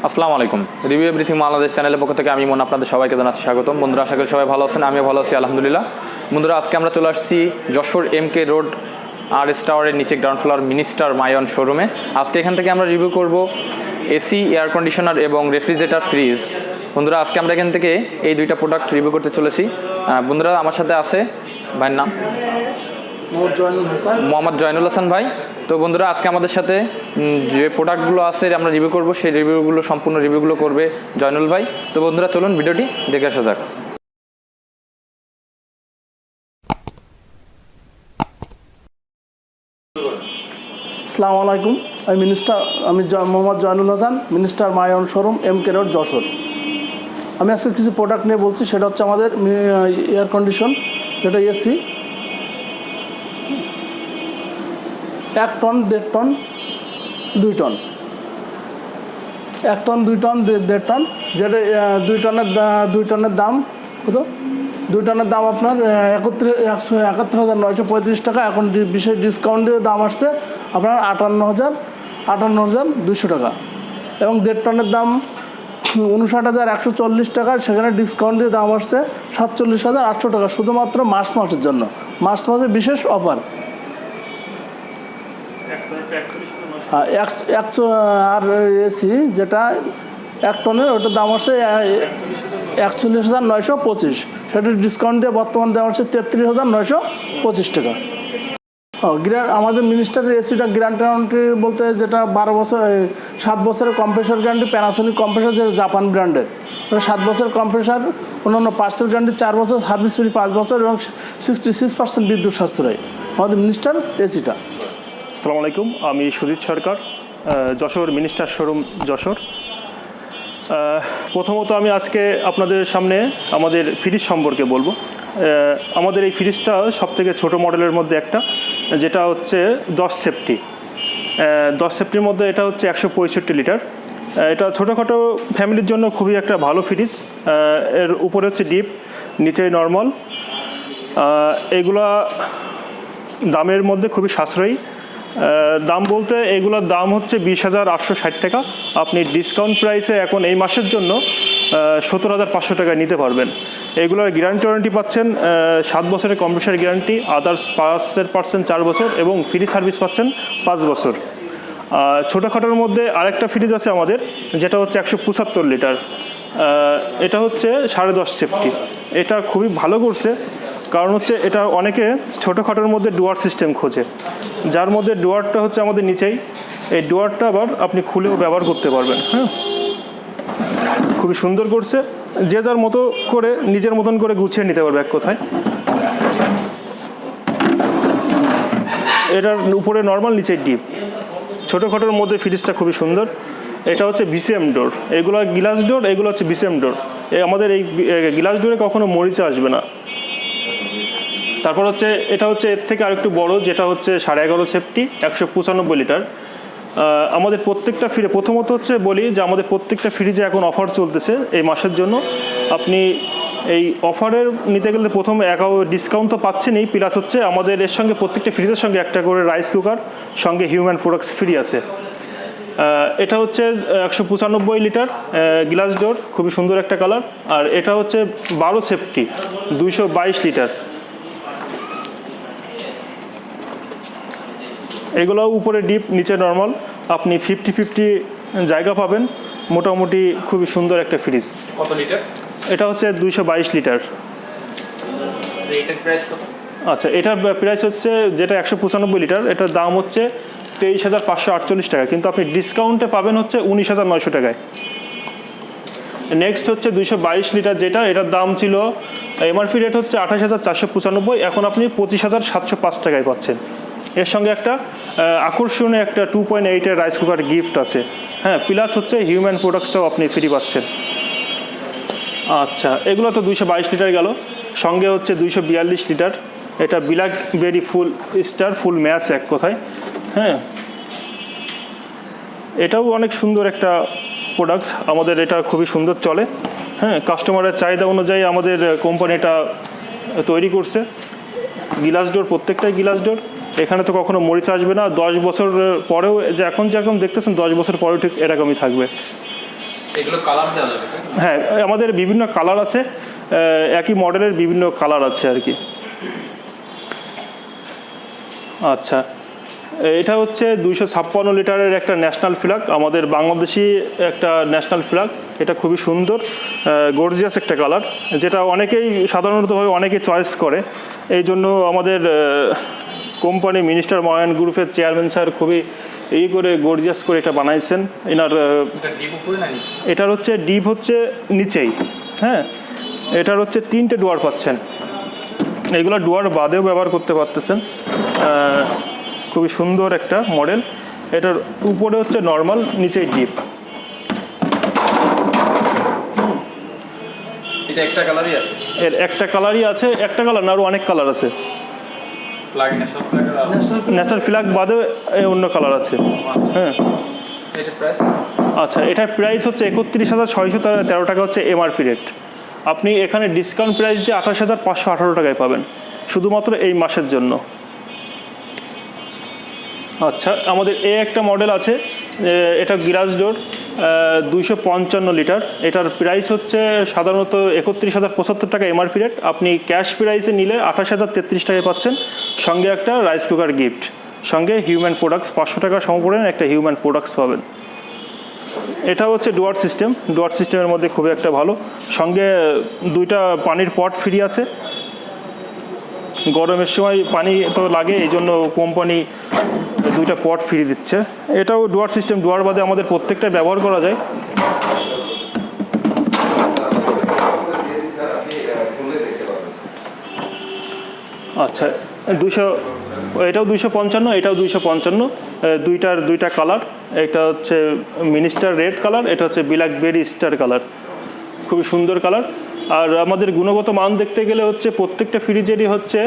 আসসালামু আলাইকুম। Review everything Bangladesh চ্যানেলের পক্ষ থেকে আমি মন আপনাদের সবাইকে জানাচ্ছি স্বাগতম। বন্ধুরা, আশা করি সবাই ভালো আছেন, আমিও ভালো আছি আলহামদুলিল্লাহ। বন্ধুরা, আজকে আমরা চলে আসছি যশোর MK রোড RS টাওয়ারের নিচে গ্রাউন্ড ফ্লোর মিনিস্টার মায়ন শোরুমে। আজকে এখান থেকে আমরা রিভিউ করব এসি, এয়ার কন্ডিশনার এবং রেফ্রিজারেটর ফ্রিজ। বন্ধুরা, আজকে আমরা এখান থেকে এই দুইটা প্রোডাক্ট রিভিউ করতে চলেছি। বন্ধুরা, আমার সাথে আছে ভাইয়ের নাম মোহাম্মদ জয়নুল হাসান ভাই। তো বন্ধুরা, আজকে আমাদের সাথে যে প্রোডাক্টগুলো আছে আমরা রিভিউ করব, সেই রিভিউগুলো সম্পূর্ণ রিভিউগুলো করবে জয়নুল ভাই। তো বন্ধুরা, চলুন ভিডিওটি দেখে আসা যাক। আসসালামু আলাইকুম। আমি Mohammad Zainul Hasan, minister Myone showroom, MK road, Jessore. আমি আজকে কিছু প্রোডাক্ট নিয়ে বলছি। সেটা হচ্ছে আমাদের এয়ার কন্ডিশন, যেটা AC 1 ton, 1.5 ton, 2 ton, 1 ton, 2 ton, 1.5 ton, যেটা 2 টনের দাম কত? 2 টনের দাম আপনার 71,935 টাকা। এখন বিশেষ ডিসকাউন্ট দিয়ে দাম আসছে আপনার 58,200 টাকা। এবং 1.5 টনের দাম 59,140 টাকা। সেখানে ডিসকাউন্ট দিয়ে দাম আসছে 47,800 টাকা, শুধুমাত্র মার্চ মাসের জন্য। মার্চ মাসের বিশেষ অফার। আর এসি যেটা 1 টনের, ওটার দাম আসছে 41,925। সেটার ডিসকাউন্ট দিয়ে বর্তমান দাম আসছে 33,925 টাকা। আমাদের মিনিস্টারের এসিটা গ্যারান্টি বলতে যেটা 7 বছরের কম্প্রেসার গ্যারান্টি, প্যানাসোনিক কম্প্রেসার, যেটা জাপান ব্র্যান্ডের, 7 বছর কম্প্রেসার, অন্যান্য পার্সেল গ্যারান্টি 4 বছর, সার্ভিস ফ্রি 5 বছর এবং 66% বিদ্যুৎ সাশ্রয় আমাদের মিনিস্টার এসিটা। আসসালামু আলাইকুম, আমি সুজিত সরকার, যশোর মিনিস্টার শোরুম যশোর। প্রথমত আমি আজকে আপনাদের সামনে আমাদের ফ্রিজ সম্পর্কে বলবো। আমাদের এই ফ্রিজটা সবথেকে ছোটো মডেলের মধ্যে একটা, যেটা হচ্ছে 10 সেফটির মধ্যে। এটা হচ্ছে 165 লিটার। এটা ছোটোখাটো ফ্যামিলির জন্য খুবই একটা ভালো ফ্রিজ। এর উপরে হচ্ছে ডিপ, নিচে নর্মাল। এগুলা দামের মধ্যে খুবই সাশ্রয়ী। দাম বলতে এগুলোর দাম হচ্ছে 20,860 টাকা। আপনি ডিসকাউন্ট প্রাইসে এখন এই মাসের জন্য 17,500 টাকায় নিতে পারবেন। এগুলোর গ্যারান্টি ওয়ারেন্টি পাচ্ছেন 7 বছরের কম্প্রেসার গ্যারান্টি, আদার্স 5% 4 বছর এবং ফ্রি সার্ভিস পাচ্ছেন 5 বছর। ছোটোখাটোর মধ্যে আরেকটা ফ্রিজ আছে আমাদের, যেটা হচ্ছে 175 লিটার। এটা হচ্ছে 10.5 সেফটি। এটা খুবই ভালো করছে, কারণ হচ্ছে এটা অনেকে ছোটোখাটোর মধ্যে ডুয়ার সিস্টেম খোঁজে, যার মধ্যে ডুয়ারটা হচ্ছে আমাদের নিচেই। এই ডুয়ারটা আবার আপনি খুলেও ব্যবহার করতে পারবেন। হ্যাঁ, খুবই সুন্দর করছে। যে যার মতো করে নিজের মতন করে গুছিয়ে নিতে পারবে এক কথায়। এটার উপরে নর্মাল, নিচে ডিপ। ছোটোখাটোর মধ্যে ফ্রিজটা খুবই সুন্দর। এটা হচ্ছে BCM ডোর, এগুলো গ্লাস ডোর, এগুলো হচ্ছে BCM ডোর। আমাদের এই গ্লাস ডোরে কখনো মরিচা আসবে না। তারপর হচ্ছে এটা হচ্ছে এর থেকে আরেকটু বড়, যেটা হচ্ছে 11.5 সেফটি, 195 লিটার। আমাদের প্রত্যেকটা প্রথমত হচ্ছে বলি যে আমাদের প্রত্যেকটা ফ্রিজে এখন অফার চলতেছে এই মাসের জন্য। আপনি এই অফারের নিতে গেলে প্রথমে ডিসকাউন্ট তো পাচ্ছেনই, প্লাস হচ্ছে আমাদের এর সঙ্গে প্রত্যেকটা ফ্রিজের সঙ্গে একটা করে রাইস কুকার, সঙ্গে হিউম্যান প্রোডাক্টস ফ্রি আছে। এটা হচ্ছে 195 লিটার গ্লাস ডোর, খুবই সুন্দর একটা কালার। আর এটা হচ্ছে 12 সেফটি, 222 লিটার। এগুলো উপরে ডিপ, নিচে নর্মাল। আপনি 50-50 জায়গা পাবেন। মোটামুটি খুবই সুন্দর একটা ফ্রিজ। কত লিটার? এটা হচ্ছে 222 লিটার। এটার প্রাইস কত? আচ্ছা, এটার প্রাইস হচ্ছে, যেটা 195 লিটার, এটার দাম হচ্ছে 23,548 টাকা, কিন্তু আপনি ডিসকাউন্টে পাবেন হচ্ছে 19,900 টাকায়। নেক্সট হচ্ছে 222 লিটার, যেটা এটার দাম ছিল MRP রেট হচ্ছে 28,495, এখন আপনি 25,705 টাকায় পাচ্ছেন। এর সঙ্গে একটা আকর্ষণীয় একটা 2.8-এর রাইস কুকার গিফট আছে। হ্যাঁ, প্লাস হচ্ছে হিউম্যান প্রোডাক্টসটাও আপনি ফ্রি পাচ্ছেন। আচ্ছা, এগুলো তো 222 লিটার গেল। সঙ্গে হচ্ছে 242 লিটার, এটা ব্ল্যাকবেরি ফুল স্টার, ফুল ম্যাচ এক কথায়। হ্যাঁ, এটাও অনেক সুন্দর একটা প্রোডাক্টস। আমাদের এটা খুবই সুন্দর চলে। হ্যাঁ, কাস্টমারের চাহিদা অনুযায়ী আমাদের কোম্পানি এটা তৈরি করছে। গ্লাস ডোর, প্রত্যেকটাই গ্লাস ডোর। এখানে তো কখনো মরিচা আসবে না। 10 বছর পরেও, যে এখন যেরকম দেখতেছেন 10 বছর পরেও ঠিক এরকমই থাকবে। এগুলো কালার দেওয়া যাবে? হ্যাঁ, আমাদের বিভিন্ন কালার আছে, একই মডেলের বিভিন্ন কালার আছে আর কি। আচ্ছা, এটা হচ্ছে 256 লিটারের একটা ন্যাশনাল ফ্ল্যাগ, আমাদের বাংলাদেশি একটা ন্যাশনাল ফ্ল্যাগ। এটা খুবই সুন্দর গর্জিয়াস একটা কালার, যেটা অনেকেই সাধারণতভাবে অনেকে চয়েস করে। এই জন্য আমাদের কোম্পানি মিনিস্টার ময়ন গ্রুপের চেয়ারম্যান স্যার খুবই করে গর্জিয়াস করে এটা বানাইছেন। এনার এটার হচ্ছে ডিপ হচ্ছে নিচেই, হ্যাঁ, এটার হচ্ছে 3টে ডুয়ার পাচ্ছেন। এইগুলো ডুয়ার বাদেও ব্যবহার করতে পারতেছেন। খুবই সুন্দর একটা মডেল। এটার উপরে হচ্ছে নর্মাল, নিচেই ডিপ। এটা একটা কালারই আছে? এর একটা কালারই আছে, একটা কালার না, আরও অনেক কালার আছে। ন্যাশনাল ফ্ল্যাগ বাদে অন্য কালার আছে। হ্যাঁ, আচ্ছা, এটার প্রাইস হচ্ছে 31,613 টাকা হচ্ছে এমআরপি রেট। আপনি এখানে ডিসকাউন্ট প্রাইস দিয়ে 28,518 টাকায় পাবেন শুধুমাত্র এই মাসের জন্য। আচ্ছা, আমাদের একটা মডেল আছে, এটা গ্লাস ডোর 255 লিটার। এটার প্রাইস হচ্ছে সাধারণত 31,075 টাকা এমআরপি রেট। আপনি ক্যাশ প্রাইসে নিলে 28,033 টাকায় পাচ্ছেন, সঙ্গে একটা রাইস কুকার গিফট, সঙ্গে হিউম্যান প্রোডাক্টস 500 টাকা সমপরিমাণ একটা হিউম্যান প্রোডাক্টস পাবেন। এটা হচ্ছে ডুয়ার সিস্টেম। ডুয়ার সিস্টেমের মধ্যে খুবই একটা ভালো, সঙ্গে 2টা পানির পট ফ্রি আছে। গরমের সময় পানি তো লাগে, এই জন্য কোম্পানি 2টা পট ফ্রি দিচ্ছে। এটাও ডুয়ার সিস্টেম, ডুয়ার বাদে আমাদের প্রত্যেকটা ব্যবহার করা যায়। আচ্ছা, এটাও 255, এটাও 255, দুইটা কালার। এটা হচ্ছে মিনিস্টার রেড কালার, এটা হচ্ছে ব্ল্যাকবেরি স্টার কালার। খুবই সুন্দর কালার। আর আমাদের গুণগত মান দেখতে গেলে হচ্ছে প্রত্যেকটা ফ্রিজেরই হচ্ছে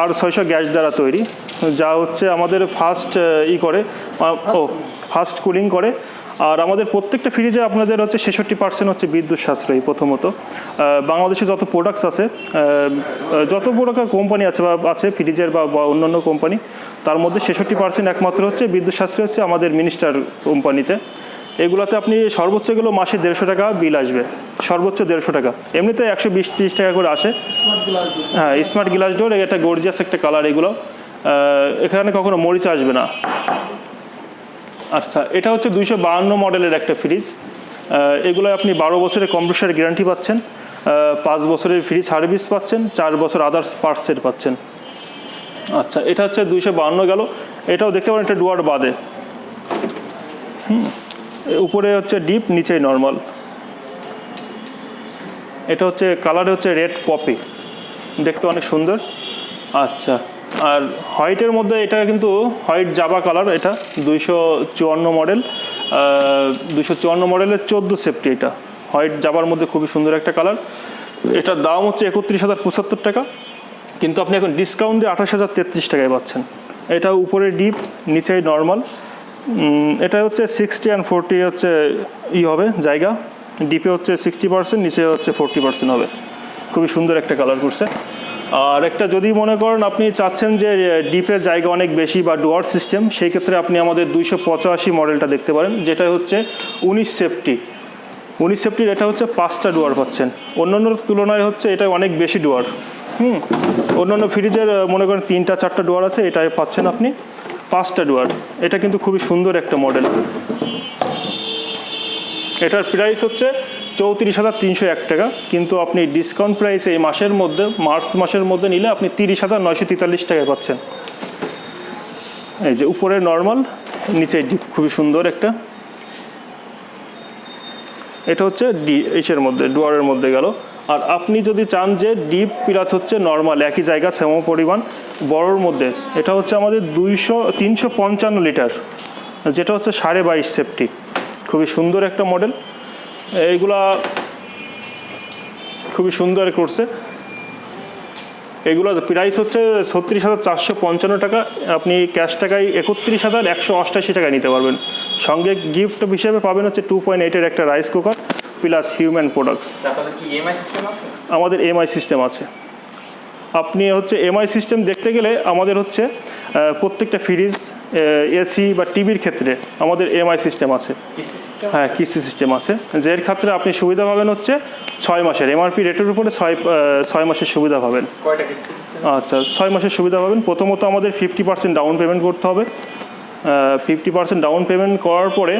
R600 গ্যাস দ্বারা তৈরি, যা হচ্ছে আমাদের ফাস্ট কুলিং করে। আর আমাদের প্রত্যেকটা ফ্রিজে আপনাদের হচ্ছে 66% হচ্ছে বিদ্যুৎ সাশ্রয়ী। প্রথমত বাংলাদেশে যত প্রোডাক্টস আছে, যত প্রকার কোম্পানি আছে বা আছে ফ্রিজের বা অন্যান্য কোম্পানি, তার মধ্যে 66% একমাত্র হচ্ছে বিদ্যুৎ সাশ্রয় হচ্ছে আমাদের মিনিস্টার কোম্পানিতে। এগুলোতে আপনি সর্বোচ্চ গেলে মাসে 150 টাকা বিল আসবে, সর্বোচ্চ 150 টাকা। এমনিতে 120-30 টাকা করে আসে। হ্যাঁ, স্মার্ট গ্লাস ডোর, এটা গর্জিয়াস একটা কালার। এগুলো এখানে কখনো মরিচা আসবে না। আচ্ছা, এটা হচ্ছে 252 মডেলের একটা ফ্রিজ। এগুলো আপনি 12 বছরের কম্প্রেসার গ্যারান্টি পাচ্ছেন, 5 বছরের ফ্রি সার্ভিস পাচ্ছেন, 4 বছর আদার্স পার্টসের পাচ্ছেন। আচ্ছা, এটা হচ্ছে 252 গেল। এটাও দেখতে পারেন, এটা ডুয়ার বাদে। উপরে হচ্ছে ডিপ, নিচেই নর্মাল। এটা হচ্ছে কালার হচ্ছে রেড পপি, দেখতে অনেক সুন্দর। আচ্ছা, আর হোয়াইটের মধ্যে এটা কিন্তু হোয়াইট জাবা কালার। এটা 254 মডেল, 254 মডেলের 14 সেফটি। এটা হোয়াইট জাবার মধ্যে খুবই সুন্দর একটা কালার। এটার দাম হচ্ছে 31,075 টাকা, কিন্তু আপনি এখন ডিসকাউন্ট দিয়ে 28,033 টাকায় পাচ্ছেন। এটা উপরে ডিপ, নিচেই নর্মাল। এটা হচ্ছে 60 and 40 হচ্ছে হবে জায়গা। ডিপে হচ্ছে 60%, নিচে হচ্ছে 40% হবে। খুবই সুন্দর একটা কালার করছে। আর একটা যদি মনে করেন আপনি চাচ্ছেন যে ডিপের জায়গা অনেক বেশি বা ডুয়ার সিস্টেম, সেই ক্ষেত্রে আপনি আমাদের 285 মডেলটা দেখতে পারেন, যেটা হচ্ছে 19 সেফটির। এটা হচ্ছে 5টা ডুয়ার পাচ্ছেন। অন্যান্য তুলনায় হচ্ছে এটা অনেক বেশি ডুয়ার। অন্যান্য ফ্রিজের মনে করেন 3টা-4টা ডুয়ার আছে, এটাই পাচ্ছেন আপনি 5টা ডুয়ার। এটা কিন্তু খুবই সুন্দর একটা মডেল। এটার প্রাইস হচ্ছে 34,301 টাকা, কিন্তু আপনি ডিসকাউন্ট প্রাইসে এই মাসের মধ্যে, মার্চ মাসের মধ্যে নিলে আপনি 30,943 টাকায় পাচ্ছেন। এই যে উপরে নর্মাল, নিচে ডিপ, খুবই সুন্দর একটা। এটা হচ্ছে এইচের মধ্যে, ডুয়ারের মধ্যে গেল। আর আপনি যদি চান যে ডিপ প্লাস হচ্ছে নর্মাল একই জায়গা সম পরিমাণ বড়োর মধ্যে, এটা হচ্ছে আমাদের 355 লিটার, যেটা হচ্ছে 22.5 সেফটি। খুবই সুন্দর একটা মডেল। এইগুলা খুবই সুন্দর করছে। এগুলোর প্রাইস হচ্ছে 36,455 টাকা। আপনি ক্যাশ টাকায় 31,188 টাকায় নিতে পারবেন। সঙ্গে গিফট হিসেবে পাবেন হচ্ছে 2.8-এর একটা rice cooker plus human products. আমাদের এমআই সিস্টেম আছে। আপনি হচ্ছে এমআই সিস্টেম দেখতে গেলে আমাদের হচ্ছে প্রত্যেকটা ফ্রিজ এসি বা টিভির ক্ষেত্রে আমাদের এমআই সিস্টেম আছে, হ্যাঁ কিস্তি সিস্টেম আছে, যে এর ক্ষেত্রে আপনি সুবিধা পাবেন হচ্ছে 6 মাসের এমআরপি রেটের উপরে 6 মাসের সুবিধা পাবেন। আচ্ছা 6 মাসের সুবিধা পাবেন। প্রথমত আমাদের 50% ডাউন পেমেন্ট করতে হবে। 50% ডাউন পেমেন্ট করার পরে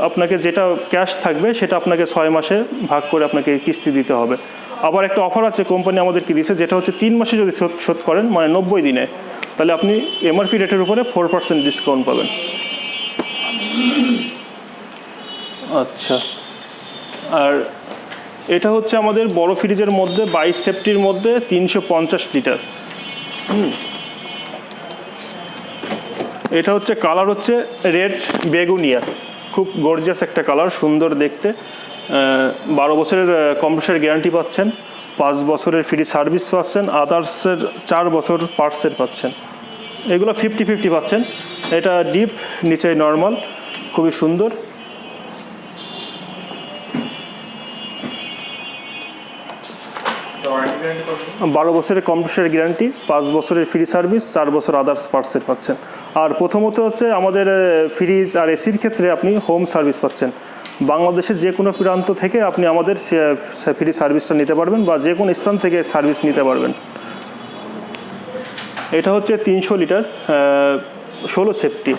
আপনাকে যেটা ক্যাশ থাকবে সেটা আপনাকে 6 মাসে ভাগ করে আপনাকে কিস্তি দিতে হবে। আবার একটা অফার আছে কোম্পানি আমাদেরকে দিয়েছে, যেটা হচ্ছে 3 মাসে যদি শোধ করেন মানে 90 দিনে, তাহলে আপনি এমআরপি রেটের উপরে 4% ডিসকাউন্ট পাবেন। আচ্ছা, আর এটা হচ্ছে আমাদের বড় ফ্রিজের মধ্যে 22 সেফটির মধ্যে 350 লিটার। এটা হচ্ছে কালার হচ্ছে রেড বেগুনিয়া, খুব গর্জিয়াস একটা কালার, সুন্দর দেখতে। 12 বছরের কম্প্রেসর গ্যারান্টি পাচ্ছেন, 5 বছরের ফ্রি সার্ভিস পাচ্ছেন, আদার্সের 4 বছর পার্টসের পাচ্ছেন। এগুলো 50-50 পাচ্ছেন। এটা ডিপ, নিচে নর্মাল, খুবই সুন্দর। বারো বছরের কম্প্রেসর গ্যারান্টি, 5 বছরের ফ্রি সার্ভিস, 4 বছর আদার্স পার্টসের পাচ্ছেন। আর প্রথমত হচ্ছে আমাদের ফ্রিজ আর এসির ক্ষেত্রে আপনি হোম সার্ভিস পাচ্ছেন। বাংলাদেশের যে কোনো প্রান্ত থেকে আপনি আমাদের ফ্রি সার্ভিসটা নিতে পারবেন বা যে কোনো স্থান থেকে সার্ভিস নিতে পারবেন। এটা হচ্ছে 300 লিটার 16 সেফটি।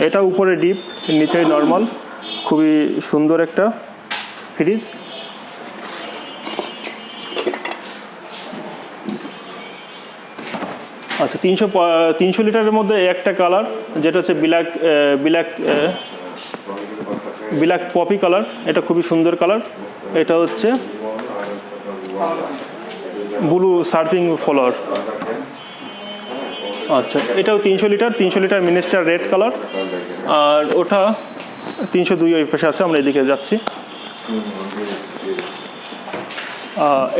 এটা উপরে ডিপ, নিচে নর্মাল, খুবই সুন্দর একটা ফ্রিজ। আচ্ছা 300 লিটারের মধ্যে একটা কালার, যেটা হচ্ছে ব্ল্যাক পপি কালার, এটা খুবই সুন্দর কালার। এটা হচ্ছে ব্লু সার্ফিং ফলোয়ার। আচ্ছা এটাও 300 লিটার মিনিস্টার রেড কালার। আর ওটা 302 ওই পাশে আছে, আমরা এদিকে যাচ্ছি।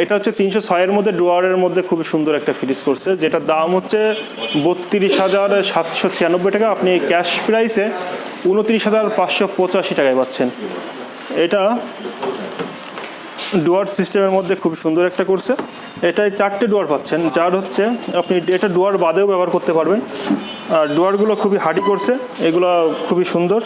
এটা হচ্ছে 306-এর মধ্যে ডুয়ারের মধ্যে খুবই সুন্দর একটা ফ্রিজ করছে, যেটার দাম হচ্ছে 32,796 টাকা। আপনি ক্যাশ প্রাইসে 29,585 টাকায় পাচ্ছেন। এটা ডুয়ার সিস্টেমের মধ্যে খুব সুন্দর একটা করছে। এটায় 4টে ডুয়ার পাচ্ছেন, যার হচ্ছে আপনি এটা ডুয়ার বাদেও ব্যবহার করতে পারবেন। আর ডুয়ারগুলো খুবই হার্ডি করছে, এগুলো খুবই সুন্দর।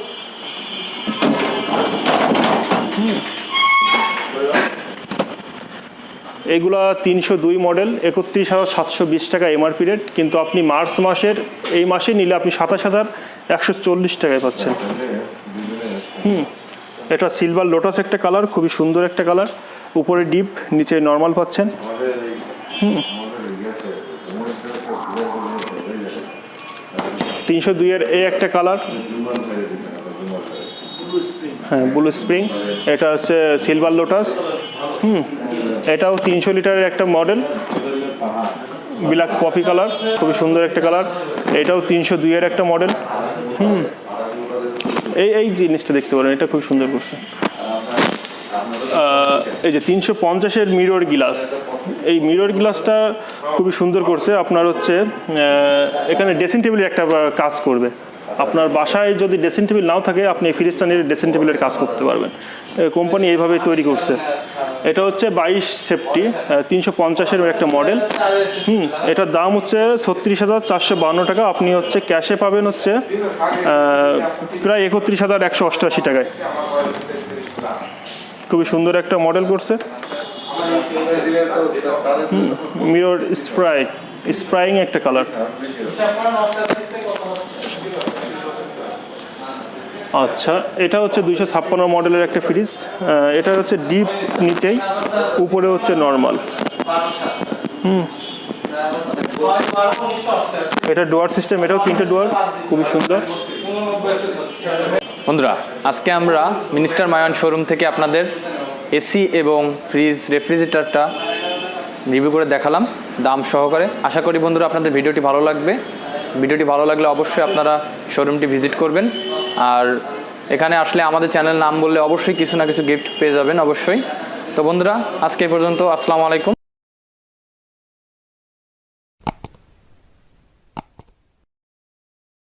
এইগুলা 302 মডেল, 31,720 টাকা এমআরপি রেট, কিন্তু আপনি মার্চ মাসের এই মাসে নিলে আপনি 27,140 টাকায় পাচ্ছেন। এটা সিলভার লোটাস একটা কালার, খুবই সুন্দর একটা কালার, উপরে ডিপ, নিচে নর্মাল পাচ্ছেন। 302-এর এই একটা কালার, হ্যাঁ ব্লু স্প্রিং। এটা হচ্ছে সিলভার লোটাস। এটাও 300 লিটারের একটা মডেল, ব্ল্যাক পপি কালার, খুবই সুন্দর একটা কালার। এটাও 302-এর একটা মডেল। এই জিনিসটা দেখতে পারেন, এটা খুব সুন্দর করছে। এই যে 350-এর মিরর গ্লাস, এই মিরর গ্লাসটা খুবই সুন্দর করছে। আপনার হচ্ছে এখানে ড্রেসিং টেবিলের একটা কাজ করবে। আপনার বাসায় যদি ড্রেসিং টেবিল নাও থাকে, আপনি এই ফ্রিজটা নিয়ে ড্রেসিং টেবিলের কাজ করতে পারবেন। কোম্পানি এইভাবেই তৈরি করছে। এটা হচ্ছে 22 সেফটি 350-এর একটা মডেল। এটার দাম হচ্ছে 36,452 টাকা। আপনি হচ্ছে ক্যাশে পাবেন হচ্ছে প্রায় 31,188 টাকায়। খুবই সুন্দর একটা মডেল করছে। মিরর স্প্রাইং একটা কালার। আচ্ছা এটা হচ্ছে 256 মডেলের একটা ফ্রিজ। এটা হচ্ছে ডিপ নিচেই, উপরে হচ্ছে নর্মাল। এটা ডুয়ার সিস্টেম, এটাও 3টে ডুয়ার, খুবই সুন্দর। বন্ধুরা আজকে আমরা মিনিস্টার মায়ন শোরুম থেকে আপনাদের এসি এবং ফ্রিজ রেফ্রিজারেটরটা রিভিউ করে দেখালাম দাম সহকারে। আশা করি বন্ধুরা আপনাদের ভিডিওটি ভালো লাগবে। ভিডিওটি ভালো লাগলে অবশ্যই আপনারা শোরুমটি ভিজিট করবেন। আর এখানে আসলে আমাদের চ্যানেল নাম বললে অবশ্যই কিছু না কিছু গিফট পেয়ে যাবেন অবশ্যই। তো বন্ধুরা আজকে এই পর্যন্ত, আসসালামু আলাইকুম।